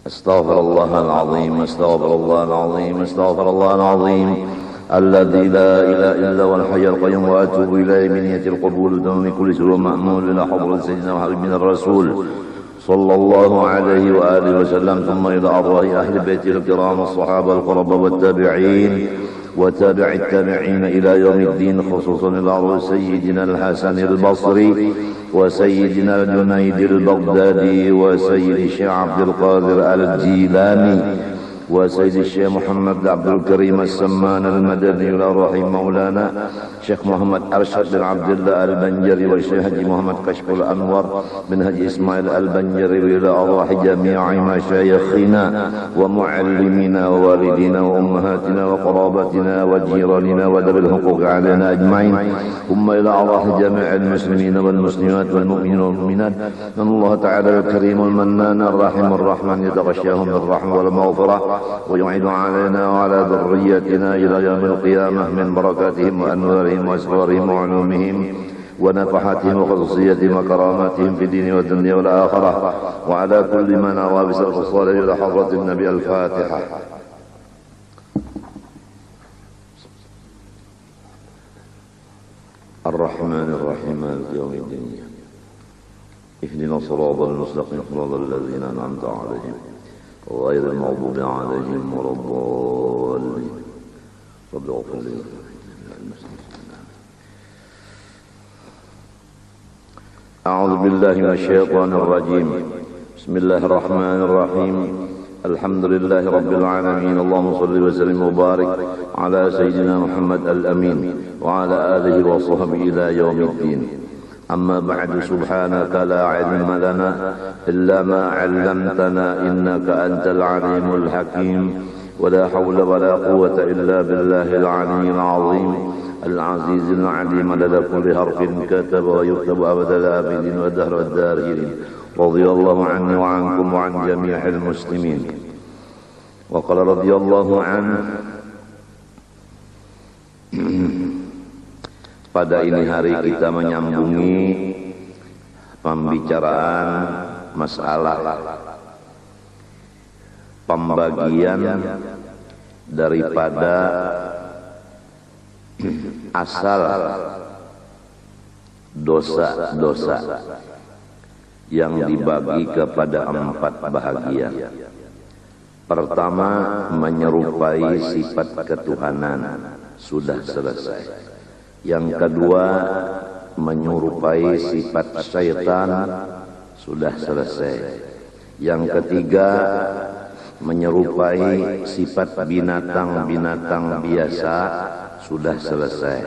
استغفر الله العظيم استغفر الله العظيم استغفر الله العظيم الذي لا إله إلا هو الحي القيوم وأتوب إليه بنية القبول دون كل سر مأمول إلى حضرة سيدنا وحبيبنا الرسول صلى الله عليه وآله وسلم ثم إلى أرواح أهل بيته الكرام الصحابة القربى والتابعين وتابع التابعين إلى يوم الدين خصوصا إلى أرواح سيدنا الحسن البصري وسيدنا الجنيد البغدادي وسيد الشيخ عبد القادر الجيلاني وسيد الشيخ محمد بن عبد الكريم السمان المدني إلى أرواح مولانا شيخ محمد أرشد بن عبد الله البنجري والشيخ حجي محمد كشف الأنور بن حجي إسماعيل البنجري إلى أرواح جميع مشايخنا ومعلمينا ووالدينا وأمهاتنا وقرابتنا وجيراننا وذوي الحقوق علينا أجمعين ثم إلى أرواح جميع المسلمين والمسلمات والمؤمنين والمؤمنات أن الله تعالى الكريم المنان الرحيم الرحمن يتغشاهم بالرحمة والمغفرة ويعيد علينا وعلى ذريتنا إلى يوم القيامة من بركاتهم وأنوارهم وأسرارهم وعلومهم ونفحاتهم وخصوصياتهم وكراماتهم في الدين والدنيا والآخرة وعلى كل من أوى بسرق الصالح إلى حضرة النبي. الفاتحة. الرحمن الرحيم مالك يوم الدين اهدنا الصراط المستقيم صراط الذين أنعمت عليهم غير المغضوب عليهم ولا الضالين. رب اغفر لي. أعوذ بالله من الشيطان الرجيم. بسم الله الرحمن الرحيم. الحمد لله رب العالمين. اللهم صل وسلم وبارك على سيدنا محمد الأمين وعلى آله وصحبه إلى يوم الدين. أما بعد سبحانك لا علم لنا إلا ما علمتنا إنك أنت العليم الحكيم ولا حول ولا قوة إلا بالله العلي العظيم العزيز العليم عدد كل حرف كتب ويكتب أبد الآبدين ودهر الدارين. رضي الله عني وعنكم وعن جميع المسلمين. وقال رضي الله عنه. Pada ini hari kita menyambungi pembicaraan masalah pembagian daripada asal dosa-dosa yang dibagi kepada 4 bahagian. Pertama, menyerupai sifat ketuhanan, sudah selesai. Yang kedua, menyerupai sifat syaitan, sudah selesai. Yang ketiga, menyerupai sifat binatang-binatang biasa, sudah selesai.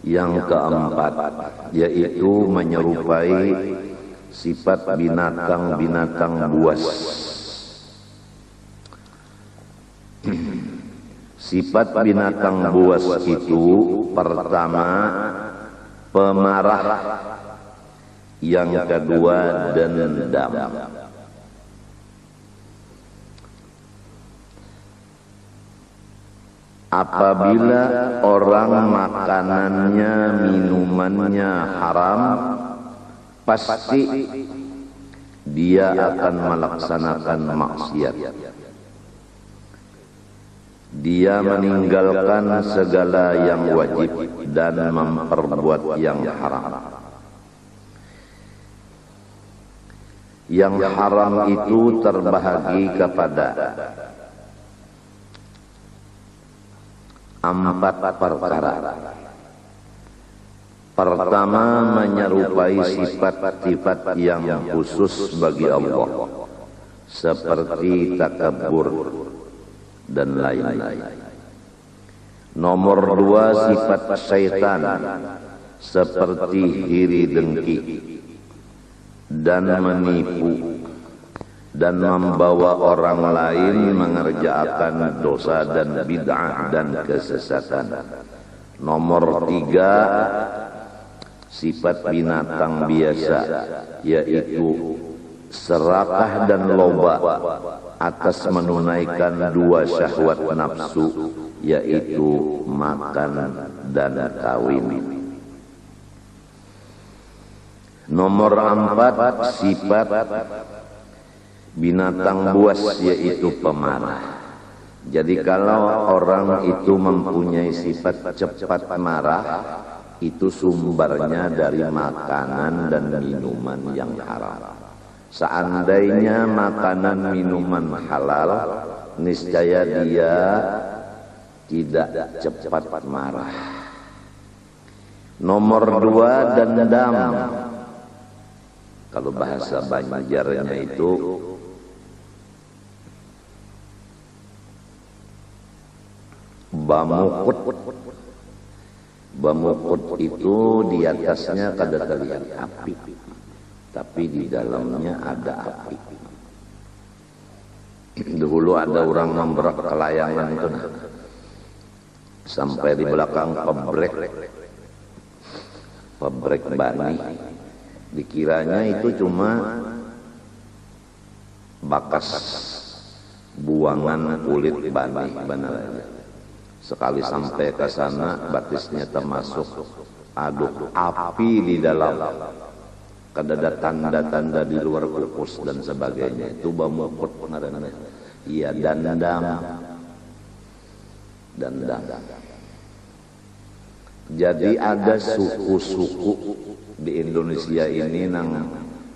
Yang keempat, yaitu menyerupai sifat binatang-binatang buas. Sifat binatang buas itu pertama pemarah, yang kedua dendam. Apabila orang makanannya, minumannya haram, pasti dia akan melaksanakan maksiat. Dia meninggalkan segala yang wajib dan memperbuat yang haram. Yang haram itu terbahagi kepada 4 perkara. Pertama, menyerupai sifat-sifat yang khusus bagi Allah, seperti takabur dan lain-lain. Nomor 2, sifat syaitan, seperti iri dengki dan menipu dan membawa orang lain mengerjakan dosa dan bid'ah dan kesesatan. Nomor 3, sifat binatang biasa, yaitu serakah dan loba atas menunaikan 2 syahwat nafsu, yaitu makan dan kawin. Nomor 4, sifat binatang buas yaitu pemarah. Jadi kalau orang itu mempunyai sifat cepat marah, itu sumbernya dari makanan dan minuman yang haram. Seandainya makanan minuman halal, niscaya dia tidak cepat marah. Nomor 2, dendam. Kalau bahasa Banjarnya itu bamukut. Bamukut itu di atasnya kada terlihat api, tapi di dalamnya ada api. Dulu ada orang memberak ke layangan itu, sampai di belakang pabrik bani. Dikiranya itu cuma bakas buangan kulit bani, benar aja. Sekali sampai ke sana, batisnya termasuk, aduh, api di dalam. Kada ada tanda-tanda di luar kukus dan sebagainya. Itu bamukut ngaranna. Iya, dendam. Jadi ada suku-suku di Indonesia ini yang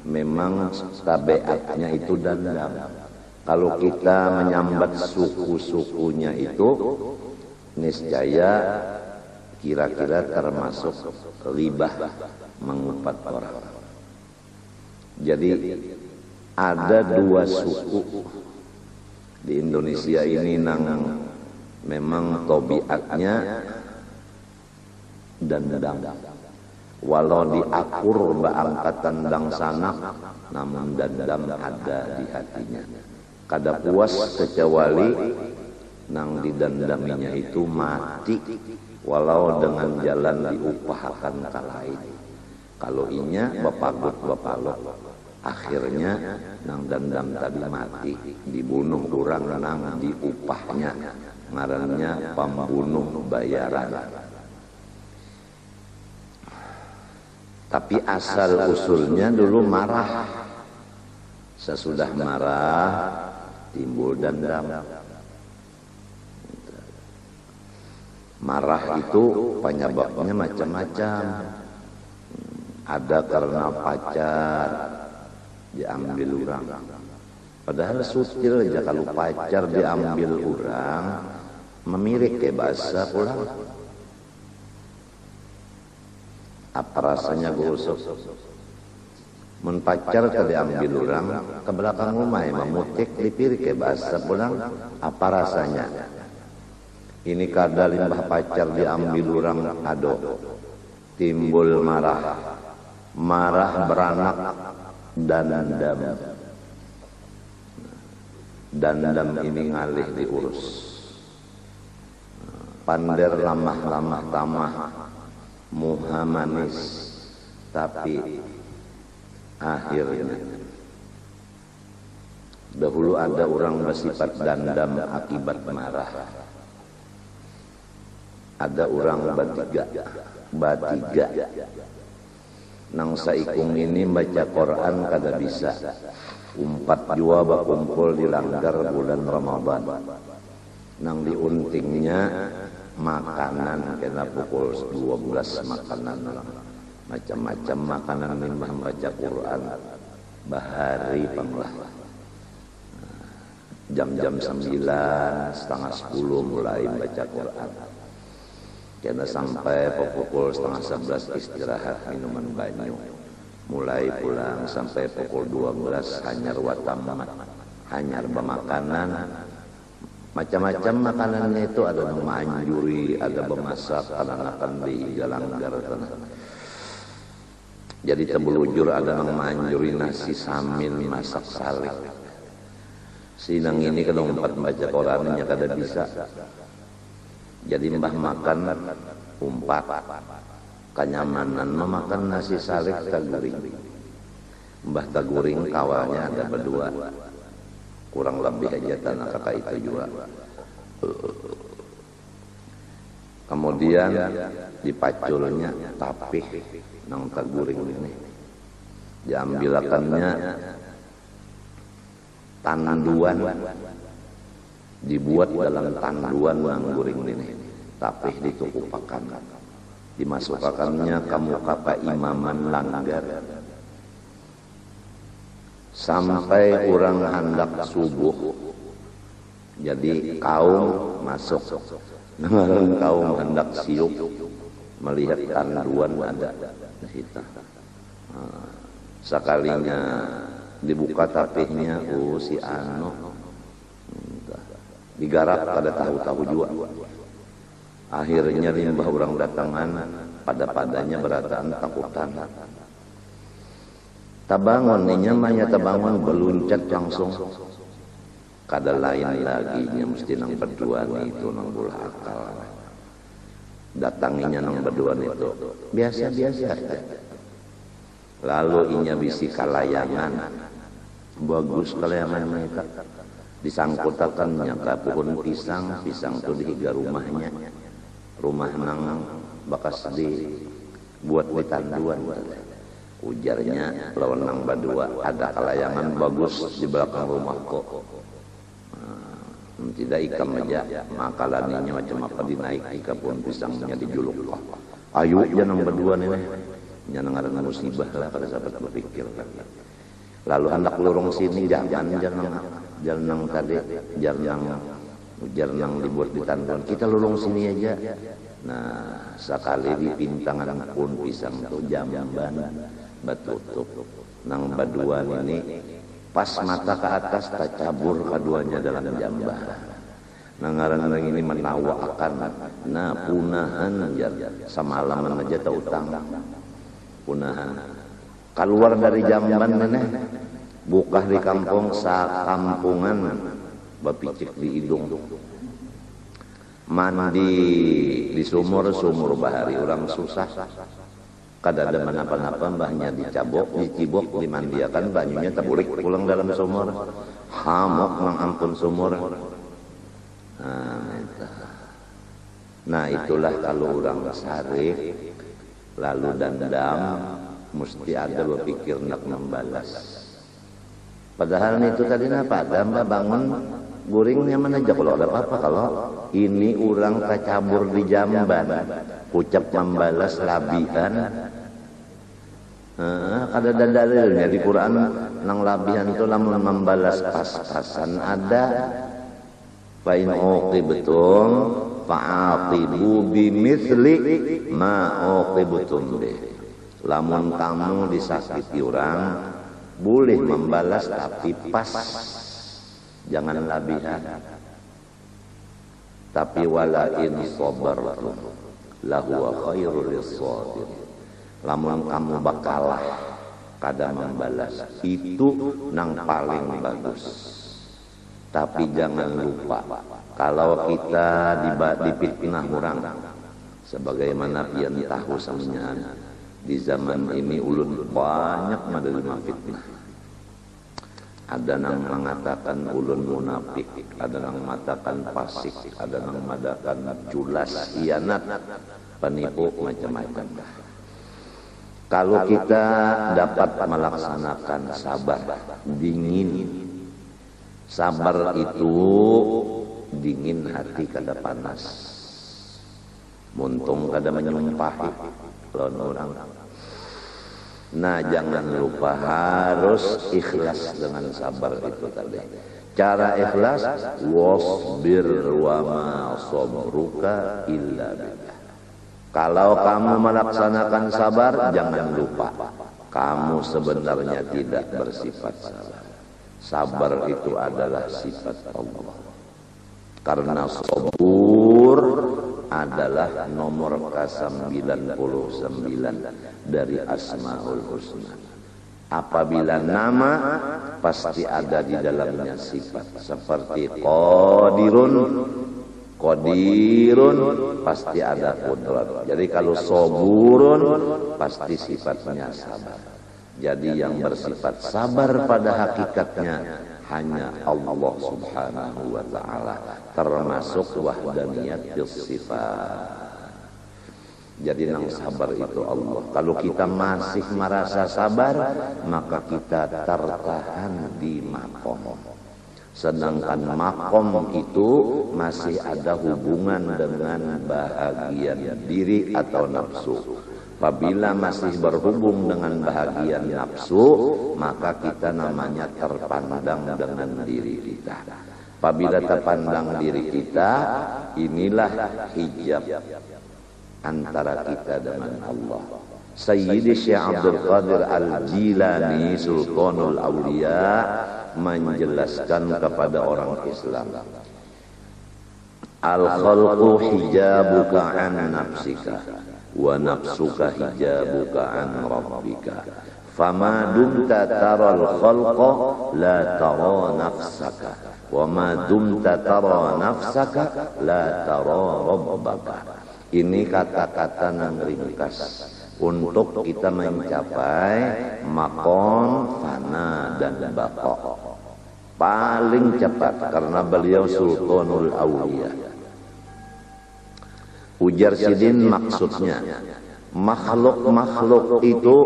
memang tabiatnya itu dendam. Kalau kita menyambat suku-sukunya itu, niscaya kira-kira termasuk ribah, mengupat orang. Jadi ada 2 suku di Indonesia ini yang memang tabiatnya dendam. Walau diakur angkatan dang sanak, namun dendam ada di hatinya. Kada puas kecuali nang didendaminya itu mati, walau dengan jalan diupahakan ke lain. Kalau inya bapalok, akhirnya nang dendam tadi mati, dibunuh orang nang diupahnya, ngarannya pembunuh bayaran. Tapi asal usulnya dulu marah. Sesudah marah timbul dendam. Marah itu penyebabnya macam-macam. Ada karena pacar diambil orang. Padahal sutil aja kalau pacar diambil orang, memirik ke bahasa pulang. Apa rasanya gosok? Mun pacar ka diambil orang ke belakang rumah, memutik dipirik ke bahasa pulang. Apa rasanya? Ini kada limbah pacar diambil orang ado, timbul marah beranak dendam ini ngalih diurus, pander lamah tamah muha manis, tapi akhirnya dahulu ada orang bersifat dendam akibat marah. Ada orang batiga nang saikung ini baca Quran kada bisa, umpat jua bakumpul di langgar bulan Ramadan, nang diuntingnya makanan kena pukul 12 makanan, macam-macam makanan limbah baca Quran bahari panglah. Jam-jam 9, setengah 10 mulai baca Quran. Kena sampai pukul setengah 11 istirahat minuman banyu. Mulai pulang sampai pukul 12 hanyar watamat, hanyar bermakanan. Macam-macam makanannya itu ada manjuri, ada bemasak, akan di galanggar tanah. Jadi tebelujur ada yang manjuri nasi sambil masak salik. Sinang ini kalau empat baca Qurannya kada bisa. Jadi mbah makan umpat, kenyamanan memakan nasi salik taguring. Mbah taguring kawalnya ada berdua, kurang lebih aja tanah kakak itu juga. Kemudian dipaculnya tapih nang taguring ini, diambilakannya tanduan, dibuat dalam tanduan nangguring ini, tapi ditukupakan, dimasukkannya kamu kapa imaman langgar, sampai orang hendak subuh, jadi kaum masuk, kaum hendak siup, melihat tanduan ada di situ. Sekalinya dibuka tapihnya, si Ano digarap pada tahu-tahu juga. Akhirnya limbah orang datangan pada-padanya berataan takutan. Tabangun ninya manya tabangun beluncat langsung. Kada lain lagi nya mesti nang berdua itu nang bola akal. Datanginya nang berdua itu biasa-biasa aja. Lalu inya bisi kalayangan, bagus kalayangan mereka, disangkutakan nyata pohon pisang, pisang itu dihiga rumahnya, rumah nang bakas buat di tanduan. Ujarnya lawan nang badua, ada kalayangan bagus di belakang rumah kok. Tidak ikam aja, makalaninya macam apa dinaik ika pohon pisangnya dijuluk kok. Ayo jangan berdua nih. Jangan ada musibah lah pada sahabat berpikir. Lalu hendak lorong sini jangan tadi jarang dibuat di tanduan. Kita lorong sini aja. Nah sekali di pintangan pun pisang tuh jamban batutup. Nang baduan ini pas mata ke atas tak cabur keduanya dalam jamban. Nangaran ini menawa akan nah punahan samalaman aja tak utang. Punahan keluar dari jamban nenek buka di kampung sakampungan bapicik di hidung mandi di sumur bahari orang susah kada ada apa-apa mbahnya dicibok dimandiakan banyunya tabulik pulang dalam sumur hamok nang ampun sumur. Nah itulah kalau orang sarik lalu dendam mesti ada berpikir nak membalas. Padahal itu tadi apa? Ada mbak bangun guringnya mana aja kalau ada apa-apa. Kalau ini orang kacabur di jamban, ucap membalas labihan. Ada dalilnya di Quran nang labihan itu lamun membalas pas-pasan ada. Fa in uqibtum fa'aqibu bimithli ma uqibtum bih. Lamun kamu disakiti orang boleh membalas tapi pas, jangan labihan. Tapi wala in sabartum lahu khairul lisadir. Lamun kamu bakalah kada membalas itu nang paling bagus. Tapi jangan lupa kalau kita dipitnah orang, sebagaimana pian tahu sampeyan di zaman ini ulun banyak menerima fitnah. Ada yang mengatakan ulun munafik, ada yang mengatakan fasik, ada yang mengatakan culas, hianat, penipu macam-macam. Kalau kita dapat melaksanakan sabar, dingin. Sabar itu dingin hati kada panas, muntung kada menyumpahi lawan orang. Nah jangan lupa harus ikhlas dengan sabar itu tadi. Cara ikhlas wasbir wa ma sabruka illa billah. Kalau kamu melaksanakan sabar jangan lupa kamu sebenarnya tidak bersifat sabar. Sabar itu adalah sifat Allah. Karena sabur adalah nomor ke-99 dari Asmaul Husna. Apabila nama pasti ada di dalamnya sifat. Seperti qadirun pasti ada qudrat. Jadi kalau saburun pasti sifatnya sabar. Jadi yang bersifat sabar pada hakikatnya hanya Allah Subhanahu wa ta'ala, termasuk wahdaniyat sifat. Jadi yang sabar itu Allah. Kalau kita masih merasa sabar, maka kita tertahan di makom. Sedangkan makom itu masih ada hubungan dengan bahagian diri atau nafsu. Apabila masih berhubung dengan bahagian nafsu, maka kita namanya terpandang dengan diri kita. Apabila terpandang diri kita, inilah hijab antara kita dengan Allah. Sayyidi Syekh Abdul Qadir Al-Jilani Sultanul Aulia menjelaskan kepada orang Islam, al-khalqu hijabuka an nafsika wa nafsuka hijabuka an rabbika, fama dumta tara al-khalqa la tara nafsaka wa ma dumta tara nafsaka la tara rabbaka. Ini kata-kata yang ringkas untuk kita mencapai maqam fana dan baqa paling cepat, karena beliau Sultanul Aulia. Ujar Sidin, maksudnya makhluk-makhluk itu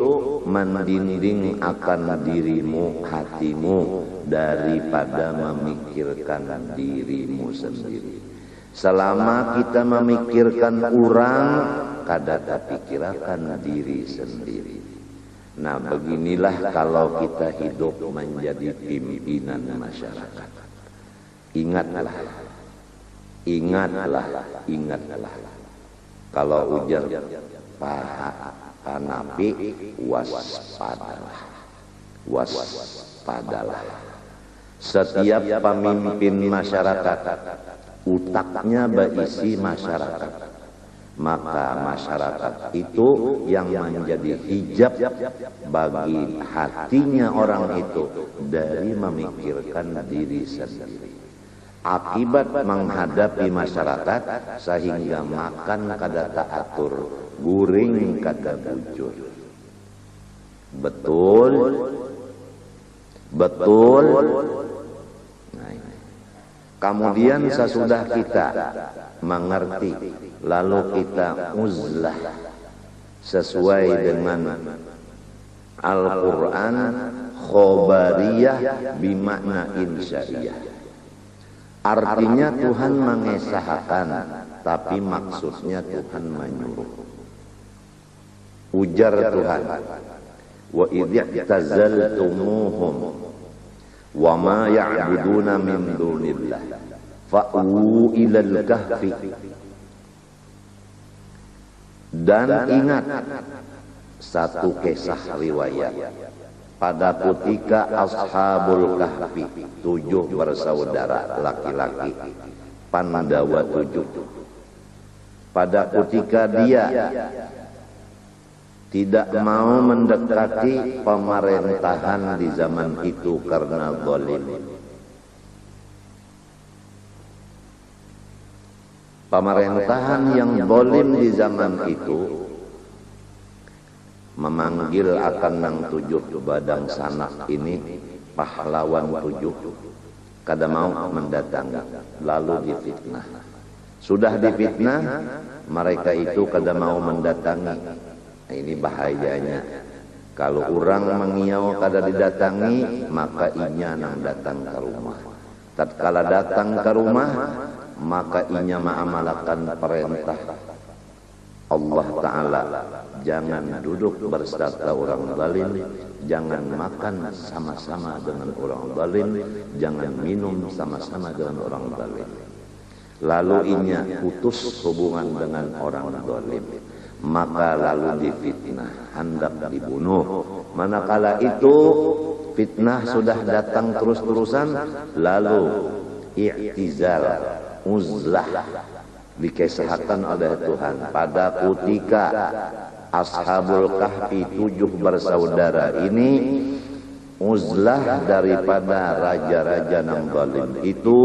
mendinding akan dirimu, hatimu, daripada memikirkan dirimu sendiri. Selama kita memikirkan orang, kadang pikirkan diri sendiri. Nah, beginilah kalau kita hidup menjadi pimpinan masyarakat. Ingatlah, ingatlah, ingatlah. Kalau ujar Pak Nabi, waspadalah, waspadalah. Setiap pemimpin masyarakat, utaknya berisi masyarakat, maka masyarakat itu yang menjadi hijab bagi hatinya orang itu dari memikirkan diri sendiri. Akibat menghadapi masyarakat, sehingga makan kada teratur, guring kada bujur. Betul, betul. Nah, kemudian sesudah kita mengerti, lalu kita uzlah sesuai dengan Al-Quran, khobariyah bimakna insya'iyah. Artinya Tuhan mengesahkan, tapi maksudnya Tuhan menyuruh. Ujar Tuhan, wa idh i'tazaltumuhum wa ma ya'buduna min dunillah fa'u ilal kahfi. Dan ingat satu kisah riwayat, pada ketika Ashabul Kahfi, 7 bersaudara laki-laki, Pandawa 7, pada ketika dia tidak mau mendekati pemerintahan di zaman itu karena zalim. Pemerintahan yang zalim di zaman itu memanggil akan yang 7 badang sanak ini, pahlawan 7, kada mau mendatangi, lalu difitnah. Sudah difitnah, mereka itu kada mau mendatangi. Nah, ini bahayanya. Kalau orang mengiau kada didatangi, maka inya nang datang ke rumah. Tatkala datang ke rumah, maka inya mengamalkan perintah Allah Ta'ala. Jangan duduk berserta orang zalim, jangan makan sama-sama dengan orang zalim, jangan minum sama-sama dengan orang zalim. Lalu inya putus hubungan dengan orang zalim, maka lalu difitnah, hendak dibunuh. Manakala itu fitnah sudah datang terus-terusan, lalu i'tizal, uzlah, dikesahkan oleh Tuhan. Pada ketika Ashabul Kahfi 7 bersaudara ini uzlah daripada raja-raja yang zalim itu,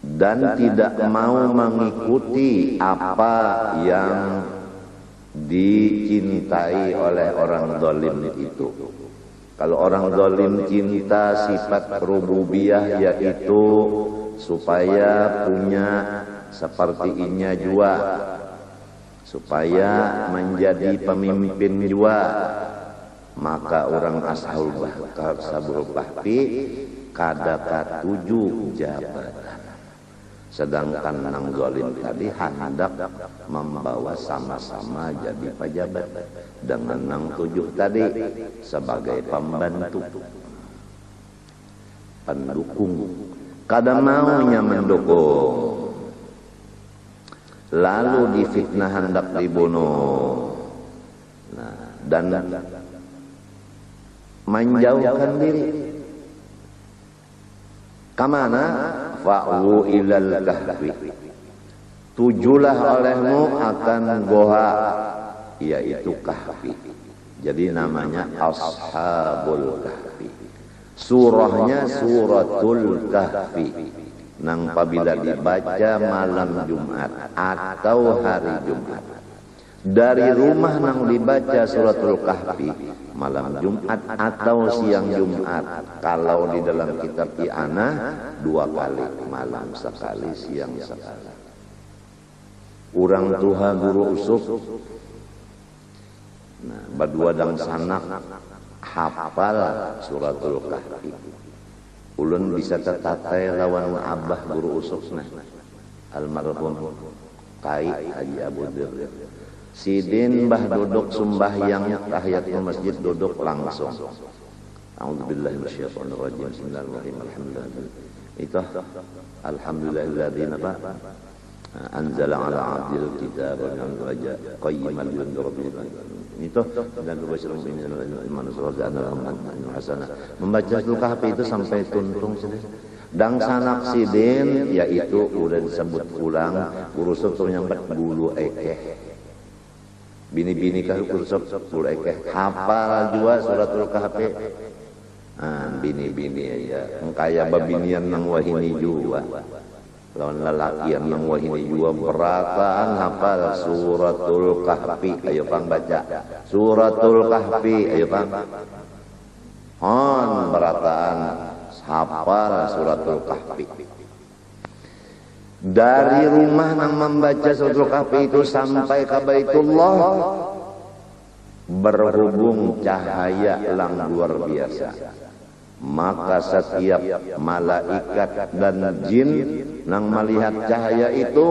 dan tidak mau mengikuti apa yang dicintai oleh orang zalim itu. Kalau orang zalim cinta sifat rububiyah, yaitu supaya punya seperti inya jua, supaya menjadi pemimpin jua, maka orang Ashabul Kahfi kada katuju jabatan. Sedangkan nang zalim tadi hendak membawa sama-sama jadi pejabat dengan nang 7 tadi sebagai pembantu, pendukung, kada maunya mendukung. Lalu difitnah hendak dibunuh. Nah, dan menjauhkan diri. Kamana? Fa'wu ilal kahfi. Tujulah olehmu akan goa, yaitu kahfi. Jadi namanya Ashabul Kahfi. Surahnya Suratul Kahfi. Nang apabila dibaca malam Jumat atau hari Jumat. Dari rumah nang dibaca Suratul Kahfi malam Jumat atau siang Jumat. Kalau di dalam kitab I'anah 2 kali, malam sekali, siang sekali. Urang tuha guru usuk, nah, badua dang sanak hafal Suratul Kahfi. Ulun bisa tetatai lawan abah guru usukna almarhum Kai Haji Abu Dir. Sidin bah duduk sembahyang tahiyatul masjid duduk langsung. A'udzubillahi minasyaitonir rajim. Bismillahirrahmanirrahim. Alhamdulillah. Itu alhamdulillahilladzi anzala ala 'abdil kitaba wa ja'a qayyiman liyunzira bihi. Itu dan berbashirun bihi iman hasanah. Membaca Suratul Kahfi itu sampai tuntung sudah. Dang sanak sidin yaitu udah disebut ulang urusuk yang bulu ekeh. Bini-bini kah urusuk bulu ekeh. Hafal juga Suratul Kahfi. Bini-bini aja. Engkaya babinian nang wahini juga. Lawan lelakian nang wahini juga berataan hafal Suratul Kahfi. Ayo pang baca Suratul Kahfi. Ayo pang berataan hafal Suratul Kahfi. Dari rumah nang membaca Suratul Kahfi itu sampai ke Baitullah berhubung cahaya yang luar biasa. Maka setiap malaikat dan jin nang melihat cahaya itu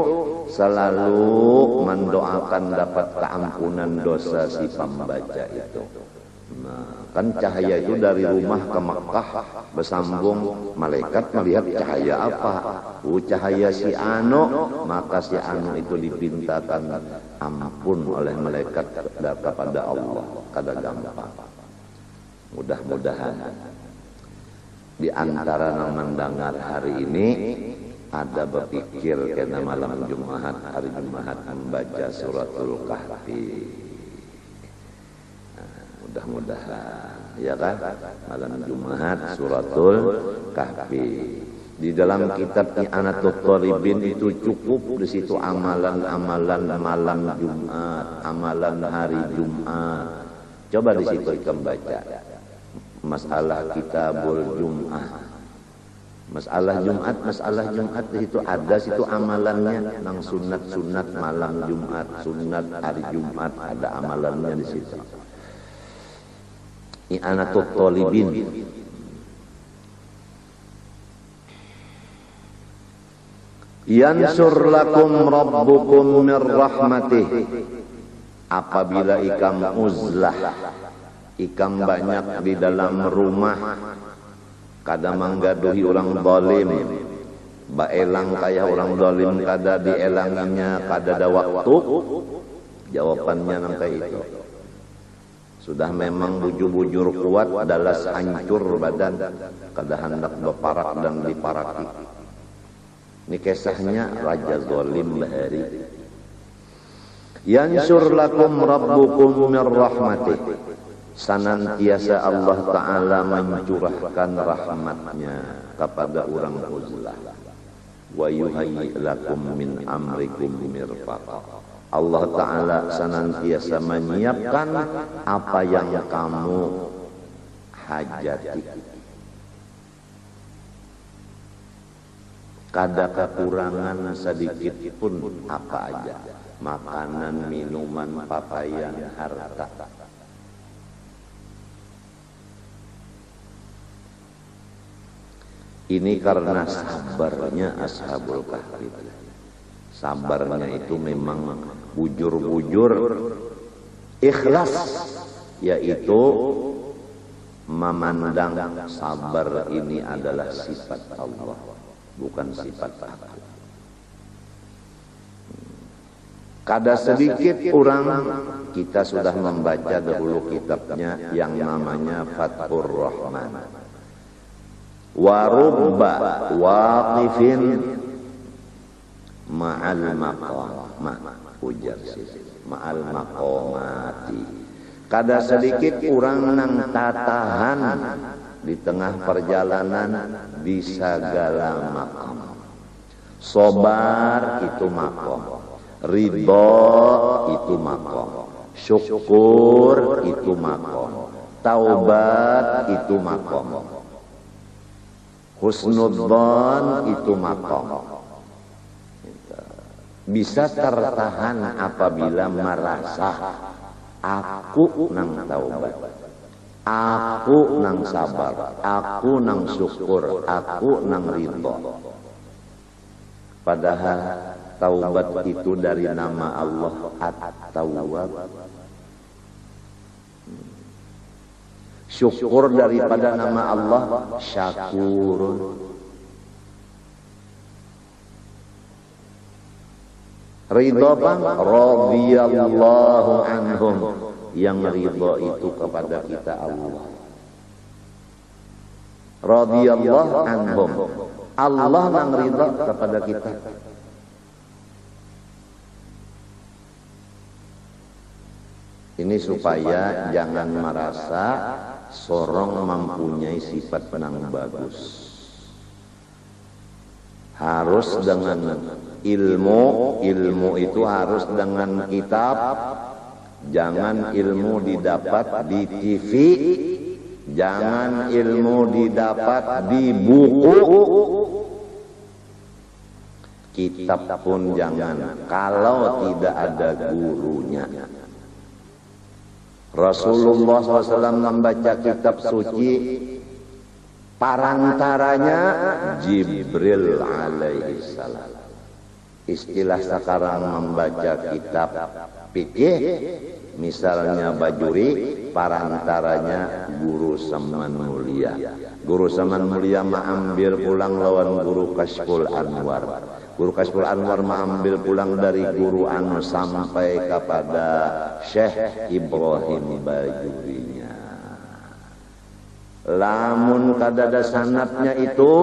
selalu mendoakan dapat keampunan dosa si pembaca itu. Nah, kan cahaya itu dari rumah ke Mekah bersambung, malaikat melihat cahaya apa? Cahaya si Anu, maka si Anu itu dipintakan ampun oleh malaikat kepada Allah. Kada gampang. Mudah-mudahan di antara yang mendengar hari ini ada berpikir karena malam Jumat, hari Jumat membaca Suratul Kahfi. Mudah-mudahan ya kan malam Jumat Suratul Kahfi. Di dalam kitab I'anatul Thalibin itu cukup di situ amalan-amalan malam Jumat, amalan hari Jumat. Coba di situ kita baca masalah kitabul Jum'ah. Masalah Jumat di situ ada situ amalannya nang sunat-sunat malam Jumat, sunat hari Jumat ada amalannya di situ. I'anatul Thalibin. Yansur lakum rabbukum mir rahmatih. Apabila ikam uzlah, ikam banyak di dalam rumah, kada manggaduhi orang zalim, baelang kaya orang zalim kada dielanginya, kada ada waktu. Jawabannya nangka itu. Sudah memang bujur-bujur kuat, dalas hancur badan, kada hendak berparak dan diparaki. Ini kisahnya Raja Zalim bahari. Yansur lakum rabbukum mir rahmatih. Senantiasa Allah Ta'ala mencurahkan rahmatnya kepada orang uzlah. Wa yuhayyi lakum min amrikum mirfaqa. Allah Ta'ala senantiasa menyiapkan apa yang kamu hajati. Kada kekurangan sedikit pun apa aja. Makanan, minuman, pakaian, harta. Ini karena sabarnya Ashabul Kahfi. Sabarnya itu memang bujur-bujur ikhlas, yaitu memandang sabar ini adalah sifat Allah, bukan sifat aku. Kada sedikit orang kita sudah membaca dahulu kitabnya yang namanya Fathur Rahman. Wa rubba waqifin ma'al ujar ma'al maqamati. Kada sedikit orang nang tatahan di tengah perjalanan di segala maqam. Sobar itu maqam, ridho itu maqam, syukur itu maqam, taubat itu maqam, husnudzon itu maqam. Bisa tertahan apabila merasa aku nang taubat, aku nang sabar, aku nang syukur, aku nang ridho. Padahal taubat itu dari nama Allah At-Tawwab. Syukur daripada nama Allah Syakurun. Ridho bang, radhiyallahu anhum, yang ridho itu kepada kita Allah. Radhiyallahu anhum, Allah yang ridho kepada kita. Ini supaya jangan merasa sorong mempunyai sifat penang bagus. Harus dengan ilmu itu harus dengan kitab. Jangan ilmu didapat di TV, jangan ilmu didapat di buku, kitab pun jangan kalau tidak ada gurunya. Rasulullah SAW membaca kitab suci, parantaranya Jibril alaihissalam. Istilah sekarang membaca kitab fikih, misalnya bajuri, parantaranya guru Saman Mulia. Guru Saman Mulia mengambil pulang lawan guru Kashful Anwar. Guru Kashful Anwar mengambil pulang dari guru anu sampai kepada Syekh Ibrahim Bajurinya. Lamun kadada sanatnya itu,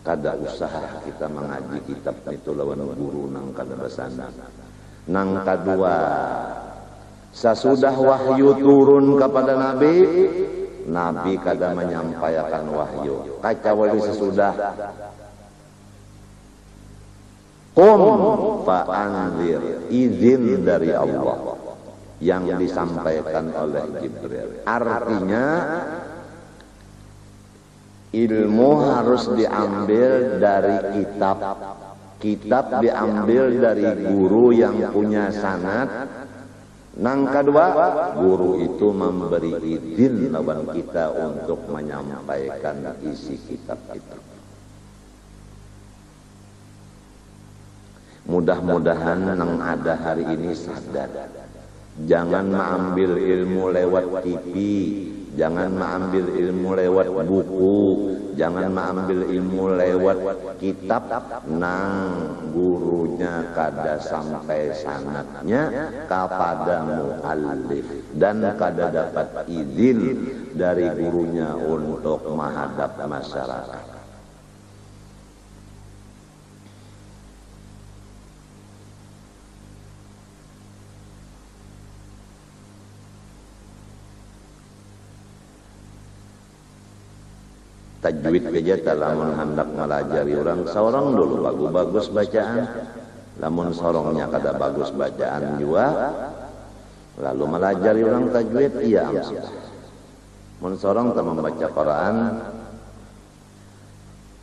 kada usaha kita mengaji kitab itu lawan guru nang kada sanat. Nang kedua, sesudah wahyu turun kepada Nabi, Nabi kada menyampaikan wahyu. Kecuali sesudah qum fa'anzir, izin dari Allah yang disampaikan oleh Jibril. Artinya ilmu harus diambil dari kitab. Kitab diambil dari guru yang punya sanad. Nang kedua, guru itu memberi izin lawan kita untuk menyampaikan isi kitab itu. Mudah-mudahan nang ada hari ini sadar. Jangan mengambil ilmu lewat TV, jangan mengambil ilmu lewat buku, jangan mengambil ilmu lewat kitab nang gurunya kada sampai sanadnya kepada muallif dan kada dapat izin dari gurunya untuk menghadap masyarakat. Tajwid aja lamun hendak melajari orang seorang dulu bagus bacaan, lamun sorongnya kada bagus bacaan juga, lalu melajari orang tajwid iya amsah. Mun sorong tak membaca Quran,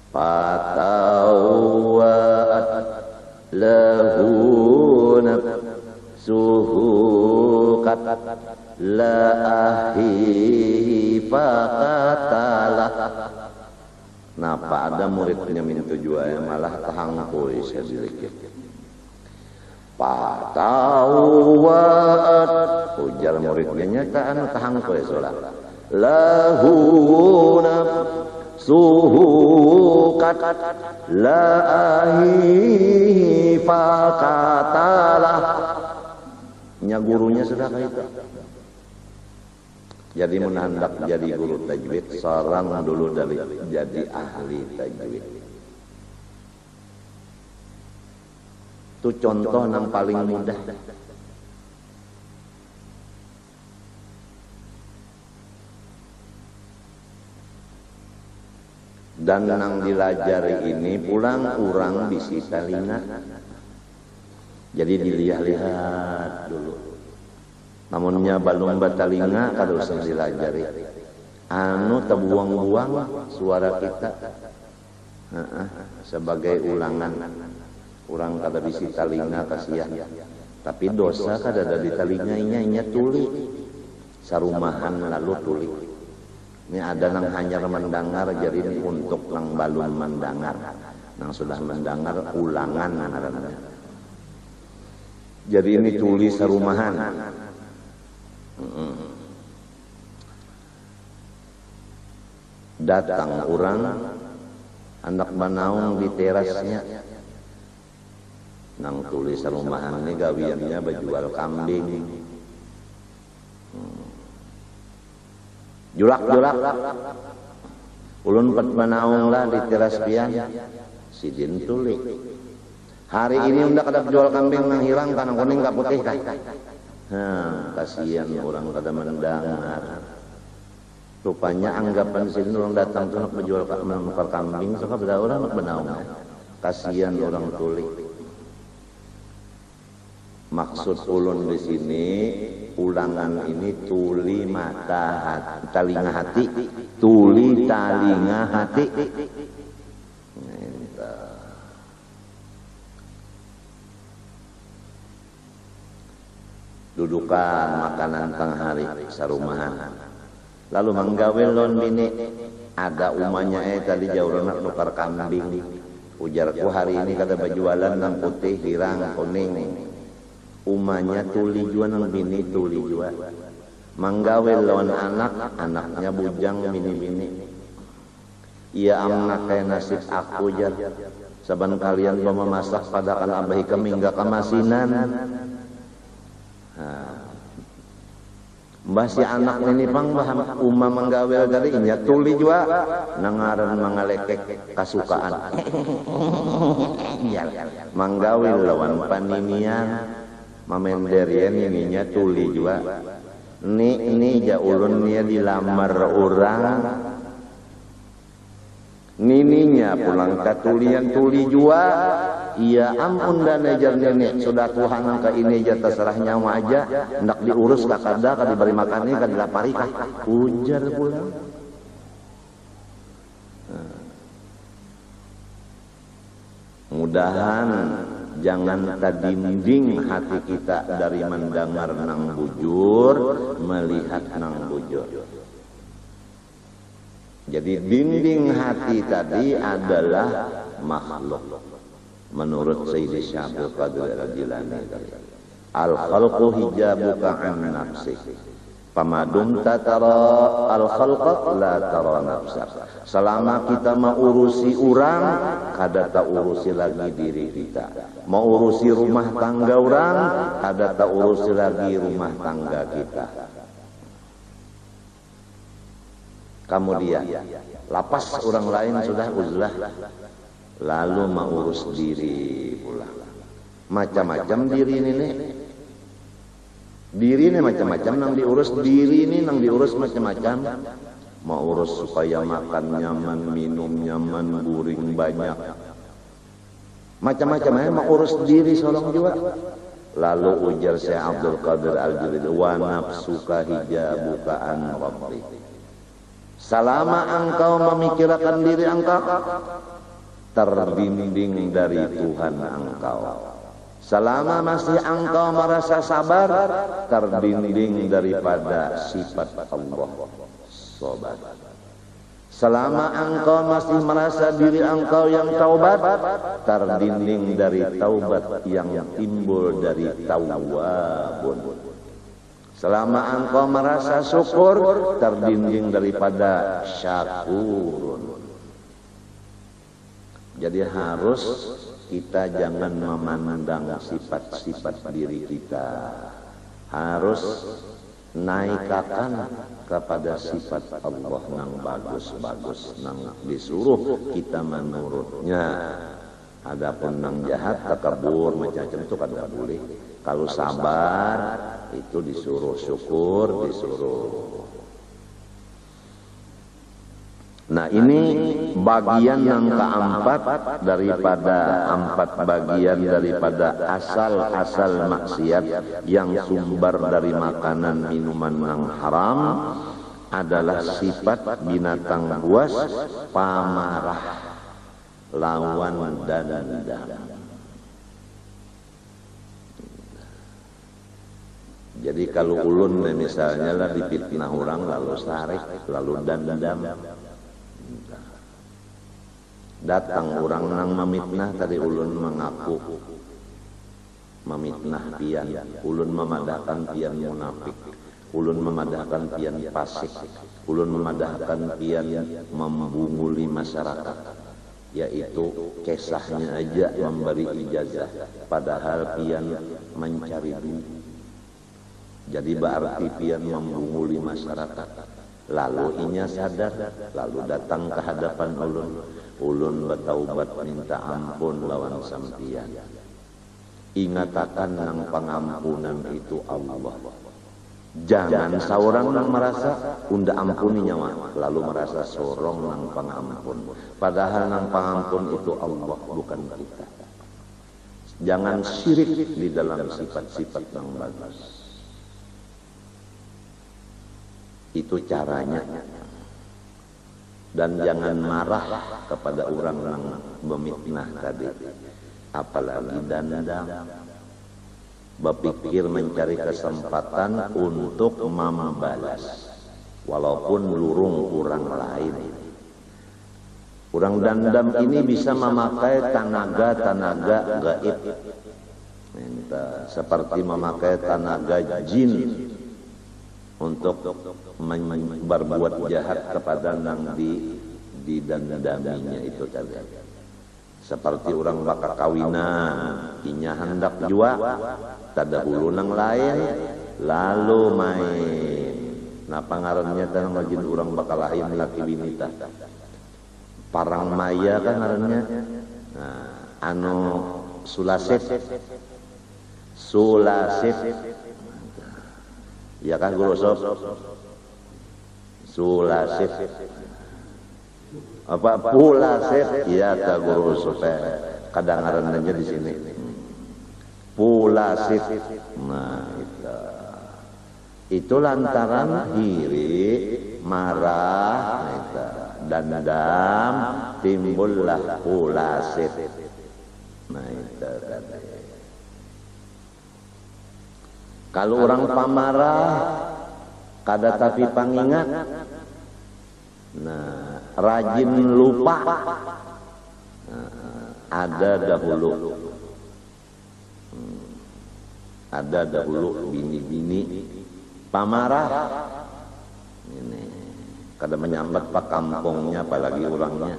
fatawat lahu nafsuhu suhukat la ahihi fakatalah. Napa ada muridnya mintu jua malah tahangkul saya sedikit. Patawat ujar muridnya nyataan tahangkul solat. Lahuna suhukat la ahihi fakatalah. Nya gurunya sudah kayak itu. Jadi menandak jadi guru tajwid, sarang dulu dari jadi ahli tajwid. Itu contoh yang paling mudah. Dan nang dilajari ini pulang kurang bisi telinga. Jadi dilihat-lihat dulu. Namunnya balung batalinga kada usah dilajari. Anu terbuang-buang suara kita. Sebagai ulangan. Kurang kada bisi telinga kasihan. Tapi dosa kada ada di telinganya inya tuli. Sarumahan lalu tuli. Ini ada nang hanyar mendengar, jadi ini untuk nang balun mendengar. Nang sudah mendengar ulangan ngaranna. Jadi ini tulis sarumahan. Datang orang anak banaung di terasnya. Nang tulis sarumahan ini gawiannya berjual kambing. Julak-julak ulun pat banaung lah di teras pian sidin tuli hari ini undak kada jual kambing nang hilang kanang kuning ka putih kah kasihan orang kada mendengar rupanya anggapan sidin orang datang tu nak menjual menukar kambing sok kada orang nak banaung kasihan orang tuli. Maksud ulun di sini ulangan ini tuli mata hati, talinga hati, tuli talinga hati. Dudukan makanan tengah hari sarumahan. Lalu manggawe lon bini ada umanya tadi jauh nak nukar kambing. Ujarku hari ini kada berjualan nang putih, hirang, kuning. Umanya tuli jua nang bini tuli jua. Manggawe lawan anak, anaknya bujang bini-bini. Ia amna kaya nasib aku jar. Saban kalian memasak padakan abahi kami enggak kamasinan. Mbah si anak ini pang baham umma manggawe dari inya tuli jua nangaran mangalekek kasukaan. Manggawe lawan paninian. Mamenderian ininya tuli juga. Ni jaulun nia dilamar orang. Nininya pulang katulian tuli juga. Iya ampun dan ajar nenek sudah Tuhan angka ini aja terserah nyawa aja. Hendak diurus kakada kada diberi makannya kada dilapari kah. Ujar pulang. Mudahan jangan tadinding hati kita dari mendengar nang bujur, melihat nang bujur. Jadi dinding hati tadi adalah makhluk. Menurut Sayyidi Syabul Qadir Al-Jilani, al-khalqu hijabuka an nafsik. Pamadum tatara al-khalqa la tara nafsak. Selama kita mau urusi orang, kada tak urusi lagi diri kita. Mau urusi rumah tangga orang, kada tak urusi lagi rumah tangga kita. Kemudian lapas orang lain sudah uzlah, lalu mau urus diri pula. Macam-macam diri ini nih. Diri ini macam-macam nang diurus, diri ini nang diurus macam-macam. Mau urus supaya makan nyaman, minum nyaman, guring banyak. Macam-macam mau urus diri solong juga. Lalu ujar Syekh Abdul Qadir Al-Jilani, wa nafsuka hijabuka an rabbi. Selama engkau memikirkan diri engkau, terdinding dari Tuhan engkau. Selama masih engkau merasa sabar, terdinding daripada sifat Allah sabar. Selama engkau masih merasa diri engkau yang taubat, terdinding dari taubat yang timbul dari tawwabun. Selama engkau merasa syukur, terdinding daripada syakurun. Jadi harus kita jangan memandang sifat-sifat diri kita. Harus naikakan kepada sifat Allah nang bagus-bagus, nang disuruh kita menurutnya. Adapun nang jahat, takabur, macam-macam itu kan nggak boleh. Kalau sabar itu disuruh, syukur disuruh. Nah, ini bagian yang keempat daripada empat bagian daripada asal-asal maksiat yang sumber dari makanan minuman yang haram adalah sifat binatang buas, pamarah, lawan dendam. Jadi kalau ulun misalnya lah dipitnah orang lalu sarik, lalu dendam. Datang orang nang memitnah tadi ulun mengaku memitnah pian, ulun memadahkan pian munafik, ulun memadahkan pian fasik, ulun memadahkan pian membunguli masyarakat, yaitu kisahnya aja memberi ijazah padahal pian mencari duit. Jadi berarti pian membunguli masyarakat. Lalu inya sadar, lalu datang ke hadapan ulun bertaubat minta ampun lawan sampian. Ingatakan nang pengampunan itu Allah. Jangan seorang nang merasa unda ampuni nyawa, lalu merasa sorong nang pengampun. Padahal nang pengampun itu Allah, bukan kita. Jangan syirik di dalam sifat-sifat yang bagus. Itu caranya. Dan jangan marah kepada orang yang memitnah tadi, apalagi dendam. Berpikir mencari kesempatan untuk membalas walaupun lurung orang lain. Orang dendam ini bisa memakai tenaga-tenaga gaib, seperti memakai tenaga jin untuk berbuat jahat kepada nang di dendaminya itu tadi. Seperti orang bakal kawinan, inya hendak jua, tada hulu nang lain, lalu main. Nah pangarannya tanang majin orang bakal lain laki binita. Parang maya kan ngarannya. Nah, anu sulasif. Ya kan guru sob? Sulasif. Apa pulasif? Ya ta guru sob. Kadang-kadang aja di sini. Pulasif. Nah, itu lantaran diri marah, dendam, timbullah pulasif. Nah, itu tadi. Kalau orang pamarah, kada tapi pangingat, nah rajin lupa, ada dahulu bini-bini pamarah, ini kada menyambat pak kampungnya apalagi orangnya,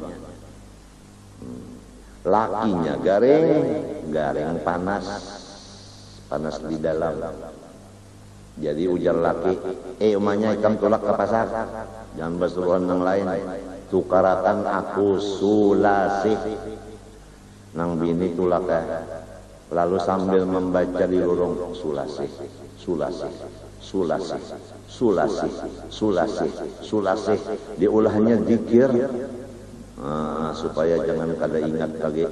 lakinya garing panas di dalam. Jadi ujar laki, umanya ikam tolak ke pasar, jangan berseruan yang lain, tukarakan aku sulasih, nang bini tulak lalu sambil membaca di lorong sulasih, diulahnya zikir, supaya jangan kada ingat lagi.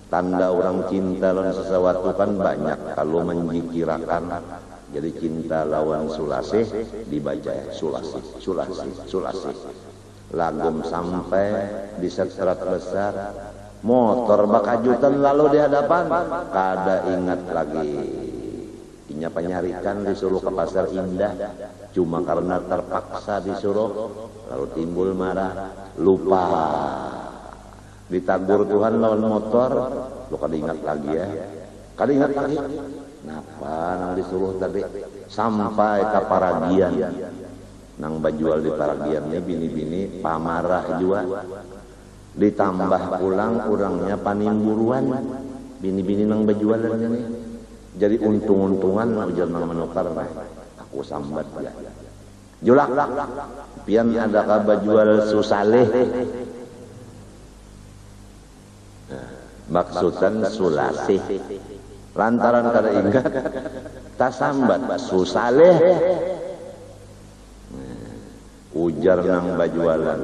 Tanda orang cinta lawan sesuatu kan banyak, kalau menjikirakan. Jadi cinta lawan sulasih dibaca sulasih. Lagum sampai di seterat besar motor bakajutan lalu di hadapan, kada ingat lagi. Inya penyarikan disuruh ke pasar Indah, cuma karena terpaksa disuruh, lalu timbul marah, lupa. Ditagur Tuhan lawan motor, lu kada ingat lagi ya, kada ingat lagi. Napa nang disuruh tadi sampai ke Paragian, nang bajual di Paragian ini bini-bini pamarah juga. Ditambah pulang orangnya panimburuan, bini-bini nang bajualan ini. Jadi untung-untungan ujar nang menukar, aku sambat ya. Julak, pian ada ka bajual susaleh. Maksudan sulasih. Lantaran kada ingat, tasambat susaleh. Ujar nang bajualan,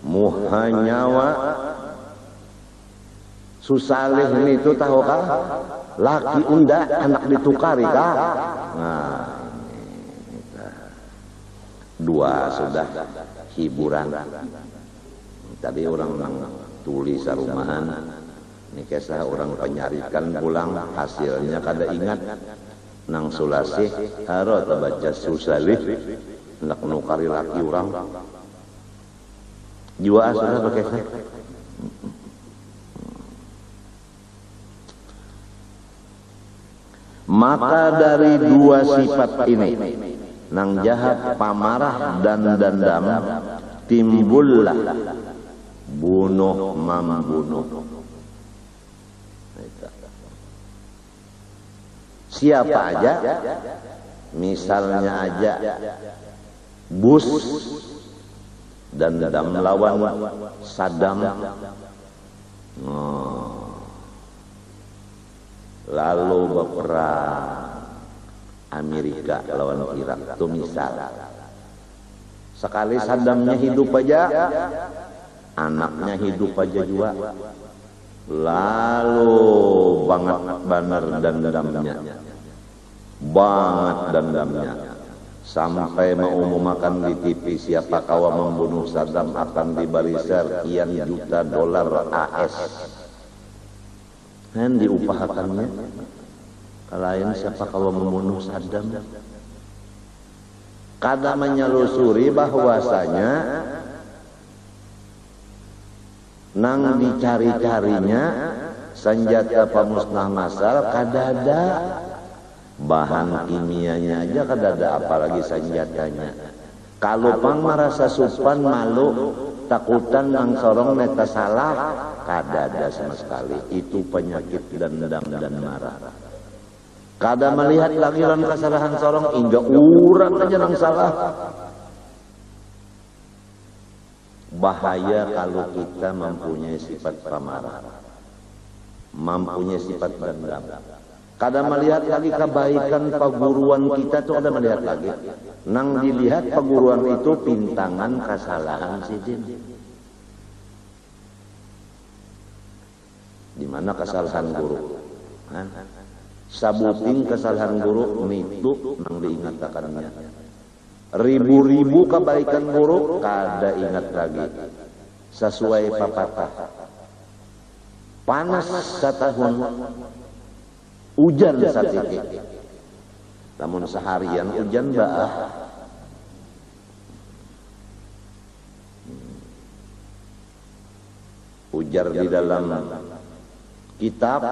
muha nyawa susaleh ini itu tahu kah? Laki unda anak ditukari kah? Nah, ini dua sudah hiburan. Tadi orang nang tulis rumahan. Ini kisah orang penyarikan pulang, hasilnya kada ingat. Nang sulasih haro baca susalih, nak nukari laki orang. Jua sudah berkisah. Maka dari dua sifat ini, nang jahat, pamarah dan dendam, timbullah bunuh membunuh. Siapa aja, misalnya aja Bush dan dendam lawan Saddam, lalu berperang Amerika lawan Irak, itu misal. Sekali Saddamnya hidup aja, anaknya hidup aja juga, lalu banget benar dendamnya, banget dendamnya, sampai mengumumkan di TV siapa kawa membunuh Saddam akan diberi sekian juta dolar AS. Dan diupahakannya, kalayan siapa kawa membunuh Saddam. Kada menyelusuri bahwasanya nang dicari-carinya senjata pemusnah massal kada ada, bahan kimianya aja kada ada, apalagi senjatanya. Kalau pang merasa supan, malu, takutan nang sorong neta salah, kada ada sama sekali. Itu penyakit dendam dan marah. Kada melihat lagi lan kesalahan sorong, hingga urang aja nang salah. Bahaya kalau kita mempunyai sifat pamarah, mempunyai sifat dendam. Kada melihat lagi kebaikan perguruan kita tuh, ada melihat lagi. Nang dilihat perguruan itu pintangan kesalahan sidin. Di mana kesalahan guru? Sabuting kesalahan guru itu nang diingatakannya. Ribu-ribu kebaikan guru kada ingat lagi. Sesuai pepatah, panas setahun, hujan satitik. Namun seharian hujan baah. Ujar di dalam kitab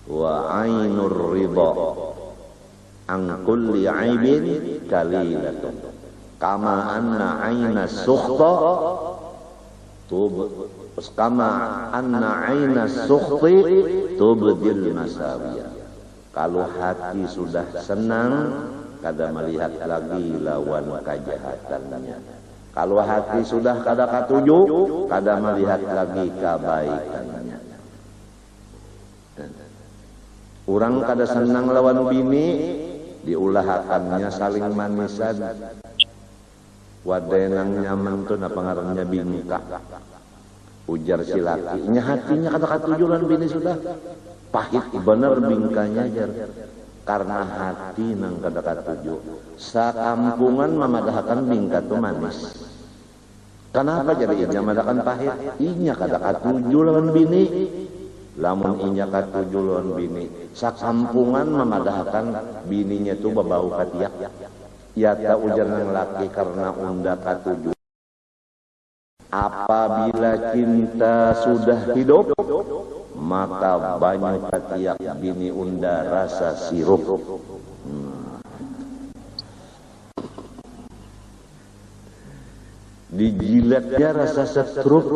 wa ainur ridha an kulli aibin kalilatun kama anna aina sukhta kama anna aina sukhti tubdil masawiya. Kalau hati sudah senang, kada melihat lagi lawan kejahatannya. Kalau hati sudah kada katuju, kada melihat lagi kebaikannya. Orang kada senang lawan bini, diulahakannya saling manisan. Wadenang nyaman tuh napa ngarannya bingka. Ujar si laki, nya hatinya kada katuju lawan bini sudah. Pahit bener bingkanya jar. Karena hati nang kada katuju. Sakampungan memadahkan bingka tu manis. Kenapa jadi inya madakan pahit? Inya kada katuju lawan bini. Lamun inya katuju lawan bini, sakampungan memadahkan bininya itu babau katiak. Ya ta ujar nang laki karena unda katuju. Apabila cinta sudah hidup, maka banyak katiak bini unda rasa sirup. Dijilatnya rasa setruk.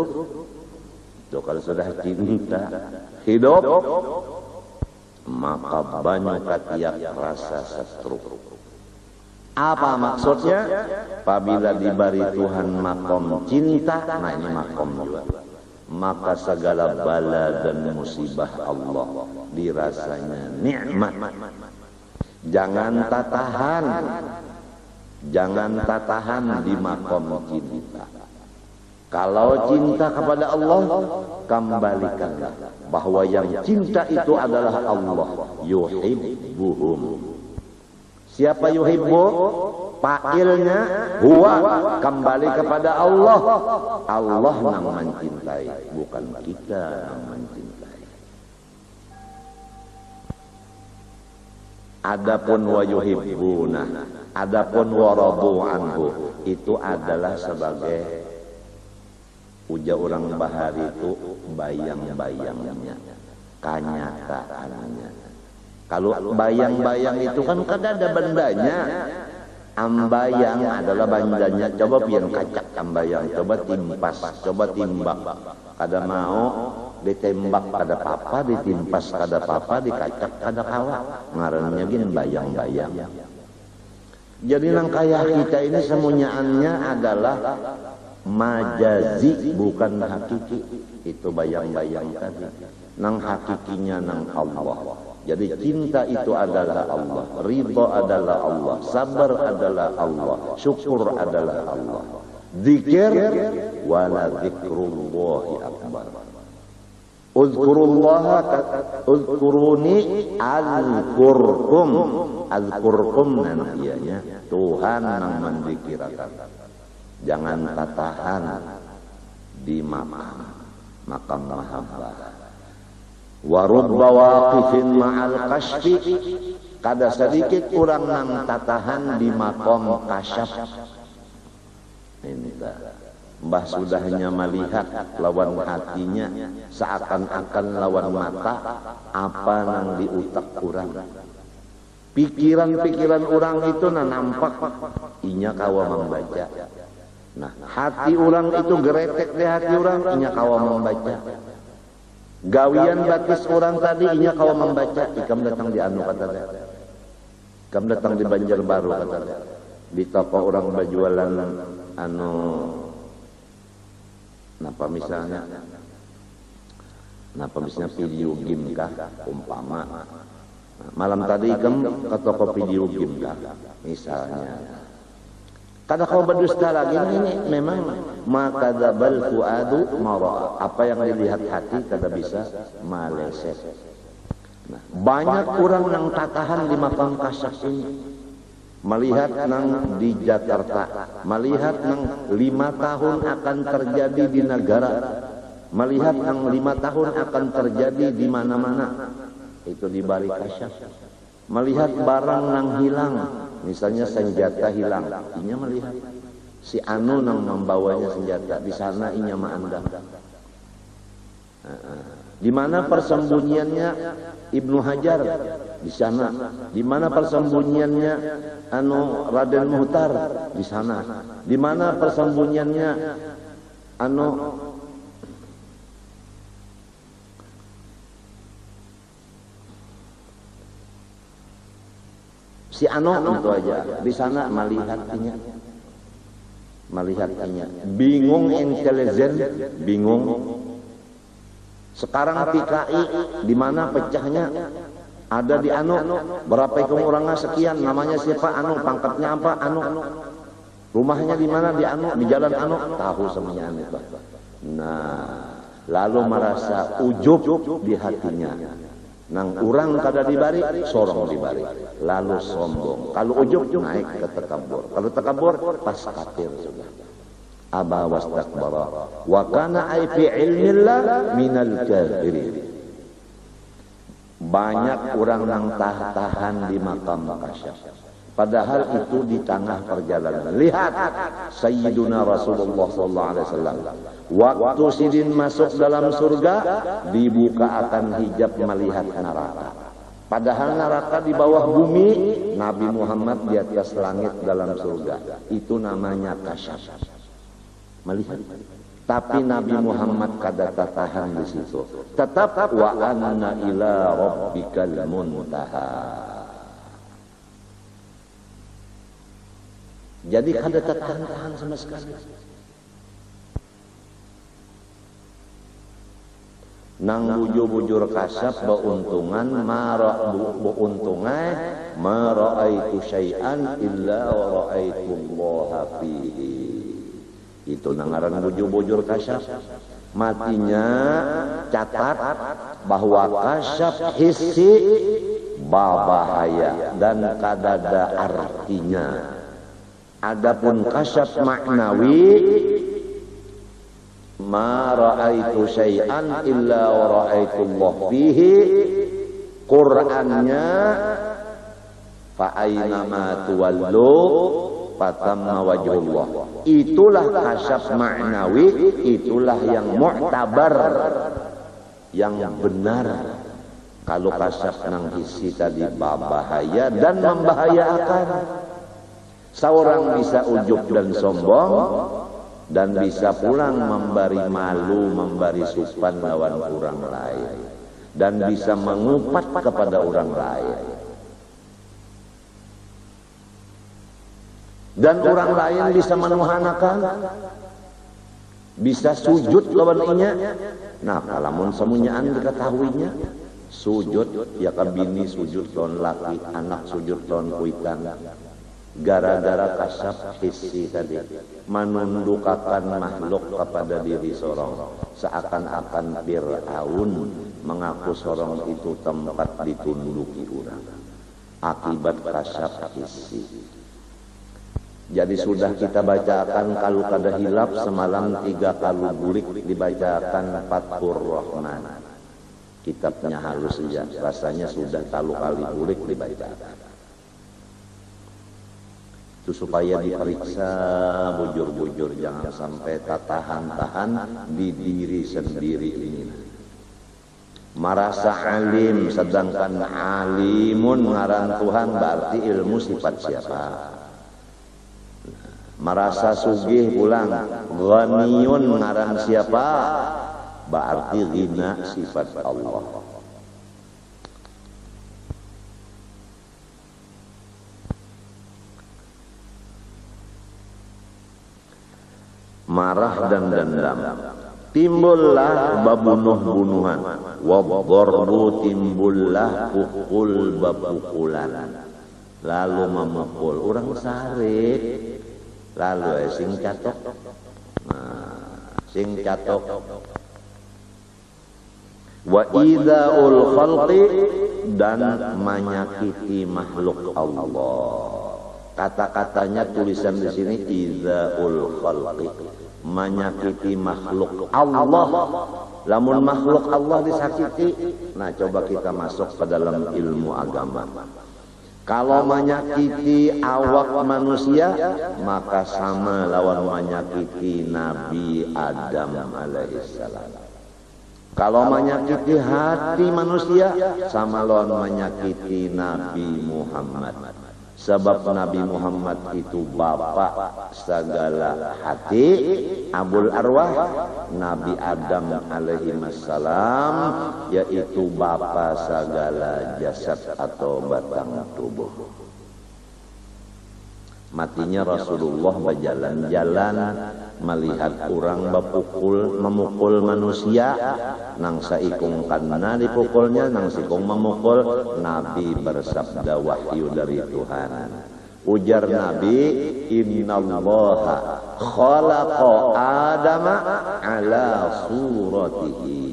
Tuh kalau sudah cinta hidup, maka banyak katiak rasa setruk. Apa maksudnya? Apabila diberi Tuhan makom cinta, nah ini makom juga, maka segala bala dan musibah Allah dirasanya nikmat. Jangan tatahan, jangan tatahan di makom cinta. Kalau cinta kepada Allah, kembalikanlah bahwa yang cinta itu adalah Allah. Yuhibbuhum. Siapa yuhibbu? Fa'ilnya huwa, kembali kepada Allah. Allah yang mencintai, bukan kita yang mencintai. Adapun wa yuhibbuna, adapun wa radu anhu, itu adalah sebagai ujar orang bahari itu bayang-bayangnya, kenyataannya. Kalau bayang-bayang itu kan ada bendanya. Ambayang adalah bandanya. Coba pian kacak ambayang, coba timpas, coba timbak. Kada mau ditembak kada papa, ditimpas kada papa, dikacak kada kawa. Ngarannya gini bayang-bayang. Jadi nang kaya kita ini semuanyaannya adalah majazi, bukan hakiki. Itu bayang-bayang tadi. Nang hakikinya nang Allah. Jadi cinta itu adalah Allah, ridha adalah Allah, sabar adalah Allah, syukur adalah Allah. Zikir wala zikrullahi akbar. Uzkurullaha uzkuruni azkurkum. Azkurkum nantianya Tuhan yang menzikirakan. Jangan tatahan di makam mahabbah. Wa rubba waqifin ma'al kashfi, kada sedikit kurang nang tatahan di makom kasyaf. Ini Mbah sudahnya melihat lawan hatinya, seakan-akan lawan mata apa nang di utak kurang. Pikiran-pikiran orang itu na nampak, inya kawa membaca. Nah, hati orang itu geretek di hati orang, inya kawa membaca. Gawian batis orang tadi inya kau membaca. Ikam datang di anu kata dia. Ikam datang di Banjarbaru kata dia. Di toko orang berjualan anu napa misalnya video game kah umpama. Malam tadi ikam ke toko video game kah misalnya. Kada kau berdusta lagi, ini memang makadzabal fuadu mara. Apa yang dilihat hati kada bisa maleset. Nah, banyak orang yang tatahan di makam kasyaf ini. Melihat nang di Jakarta, melihat nang 5 tahun akan terjadi di negara, melihat nang 5 tahun akan terjadi di mana-mana. Itu di bari kasyaf. Melihat barang nang hilang, misalnya senjata hilang, inya melihat si anu nang membawanya senjata di sana, inya maandang. Di mana persembunyiannya Ibnu Hajar di sana, di mana persembunyiannya anu Raden Muhtar di sana, di mana persembunyiannya anu si Ano itu aja di sana melihatnya, bingung intelijen, bingung. Sekarang PKI di mana pecahnya? Ada di Ano, berapa orangnya sekian, namanya siapa Ano, pangkatnya apa Ano, rumahnya di mana di Ano, di jalan Ano, tahu semuanya itu. Nah, lalu merasa ujub di hatinya. Nang urang kada dibari, sorong dibari, lalu sombong. Kalau ujub naik ke tekabur, kalau tekabur pas kafir sudah. aba wastakbara wa kana ay fi ilmillah minal kafirin. Banyak orang yang tahan di makam Kasyaf, padahal itu di tengah perjalanan. Lihat Sayyiduna Rasulullah sallallahu alaihi wasallam, waktu sidin masuk dalam surga dibuka akan hijab melihat neraka. Padahal neraka di bawah bumi, Nabi Muhammad di atas langit dalam surga. Itu namanya Kasyaf. Melihat. Tapi Nabi Muhammad kada tahan di situ. Tetap wa anna ila rabbikal muntaha. Jadi kada tahan sama sekali. Nang bujur-bujur Kasyaf beuntungan mara'aitu syai'an illa wa ra'aitu Allah fihi. Itu nangaran bujur-bujur Kasyaf. Matinya catat bahwa Kasyaf hissi bahaya dan kadada artinya. Adapun Kasyaf maknawi, ma ra'aitu syai'an illa wa ra'aitu Allah fihi. Qur'annya fa aina ma tuwallu fatamma wajhullah. Itulah Kasyaf maknawi, itulah yang mu'tabar, yang benar. Kalau Kasyaf nang hisi tadi bahaya dan membahayakan. Seorang bisa ujub dan sombong, dan bisa pulang memberi malu, memberi supan lawan orang lain, dan bisa mengupat kepada orang lain, dan orang lain bisa menuhanakan, bisa sujud lawan inya. Nah, kalamun semunyaan diketahuinya, sujud ya kabini sujud lawan laki, anak sujud lawan kuitan. Gara-gara Kasyaf hissi tadi menundukkan makhluk kepada diri sorong, seakan-akan Fir'aun mengaku sorong itu tempat ditunduki orang. Akibat Kasyaf hissi. Jadi sudah kita bacakan kalau kada hilap semalam 3 kali bulik dibacakan Fathur Rahman. Kitabnya halus saja, rasanya sudah 3 kali bulik dibacakan. Itu supaya diperiksa bujur-bujur, jangan sampai tahan di diri sendiri ini. Merasa alim sedangkan alimun ngaran Tuhan berarti ilmu sifat siapa? Merasa sugih pulang ghaniyun ngaran siapa? Berarti ghina sifat Allah. Marah dan dendam, timbullah babunuh-bunuhan, wabdharbu timbullah pukul bapukulan, lalu memukul orang sarik, lalu sing catok, sing catok. Wa idzaul khalqi, dan menyakiti makhluk Allah. Kata-katanya tulisan di sini idzaul khalqi, menyakiti makhluk Allah. Lamun makhluk Allah disakiti, nah coba kita masuk ke dalam ilmu agama. Kalau menyakiti awak manusia, maka sama lawan menyakiti Nabi Adam alaihissalam. Kalau menyakiti hati manusia, sama lawan menyakiti Nabi Muhammad. Sebab Nabi Muhammad itu bapak segala hati, abul arwah. Nabi Adam alaihi wassalam yaitu bapak segala jasad atau batang tubuh. Matinya Rasulullah berjalan-jalan melihat orang memukul manusia, nang saikung karena dipukulnya, nang sikung memukul. Nabi bersabda wahyu dari Tuhan. Ujar Nabi, innallaha khalaqa Adama ala suratihi.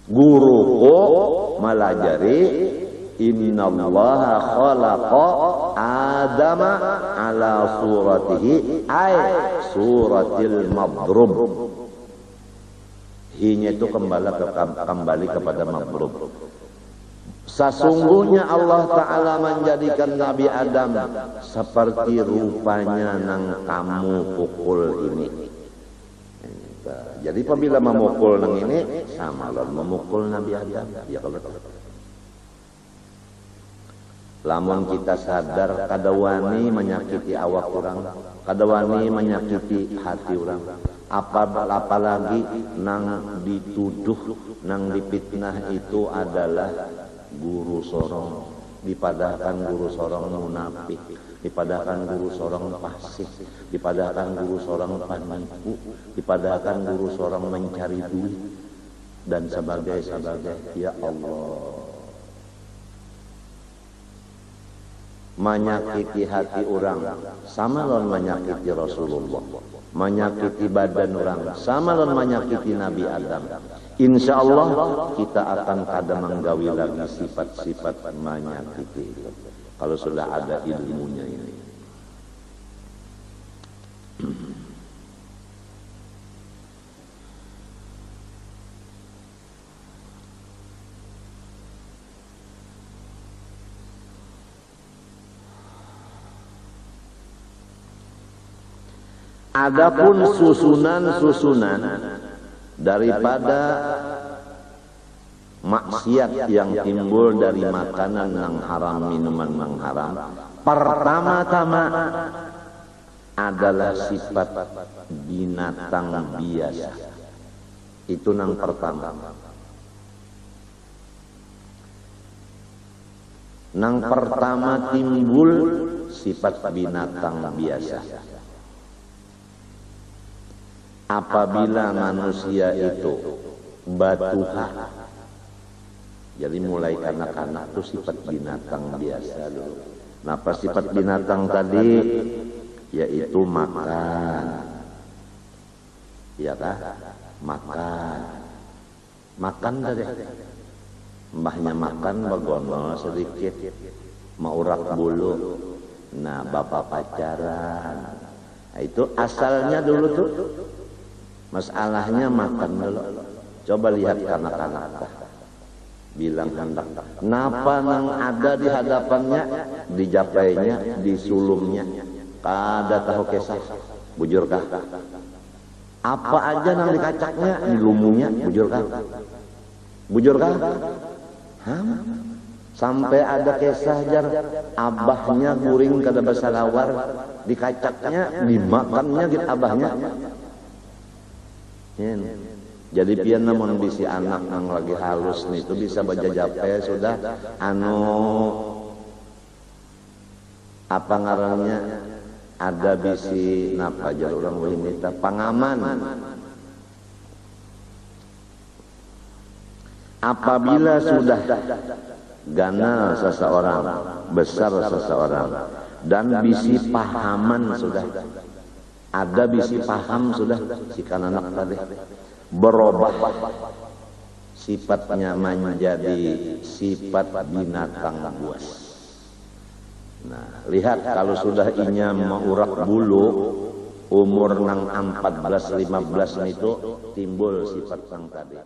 Guruku melajari innallaha khalaqa Adama ala suratihi ay suratil madrub. Hinya itu kembali kepada madrub. Sesungguhnya Allah Ta'ala menjadikan Nabi Adam seperti rupanya nang kamu pukul ini. Jadi apabila memukul nang ini sama lah memukul Nabi Adam. Ya kalau lamun kita sadar kadawani menyakiti awak orang, kadawani menyakiti hati orang. Apalagi nang dituduh, nang dipitnah itu adalah guru sorong, dipadahkan guru sorong munafik, dipadahkan guru sorong fasik, dipadahkan guru sorong penipu, dipadahkan guru sorong mencari duit dan sebagainya. Ya Allah, menyakiti hati orang sama lawan menyakiti Rasulullah, menyakiti badan orang sama lawan menyakiti Nabi Adam. Insya Allah kita akan kada menggawi lagi sifat-sifat menyakiti itu kalau sudah ada ilmunya ini. Adapun susunan daripada maksiat yang timbul dari makanan yang haram, minuman yang haram, pertama-tama adalah sifat binatang biasa. Itu yang pertama. Yang pertama timbul sifat binatang biasa. Apabila manusia itu batuha, jadi mulai kanak-kanak itu sifat binatang biasa dulu. Nah, apa sifat binatang tadi? Yaitu makan. Ya kah? Makan tadi. Mbahnya makan bagono sedikit, maurak bulu. Nah, bapak pacaran. Nah, itu asalnya dulu tuh. Masalahnya makan dulu. Coba lihat kanak-kanak. Bilang hendak. Napa nang ada di hadapannya, dijapainya, disulumnya. Kada tahu kesah. Bujurkah? Apa aja nang dikacaknya, dilumungnya, bujurkah? Bujurkah? Sampai ada kisah jar abahnya guring kada basalawar, dikacaknya, dimakannya gitu abahnya. Jadi pian namun bisi anak yang lagi halus nih itu bisa baca jape sudah apa ngarannya ada bisi napa jar orang wanita pangaman. Apabila sudah ganal seseorang, besar seseorang, dan bisi pahaman sudah ada bisi paham sudah si anak tadi berubah sifatnya menjadi sifat binatang buas. Nah, lihat kalau sudah inya maurak bulu umur nang 14-15 itu timbul sifat yang tadi.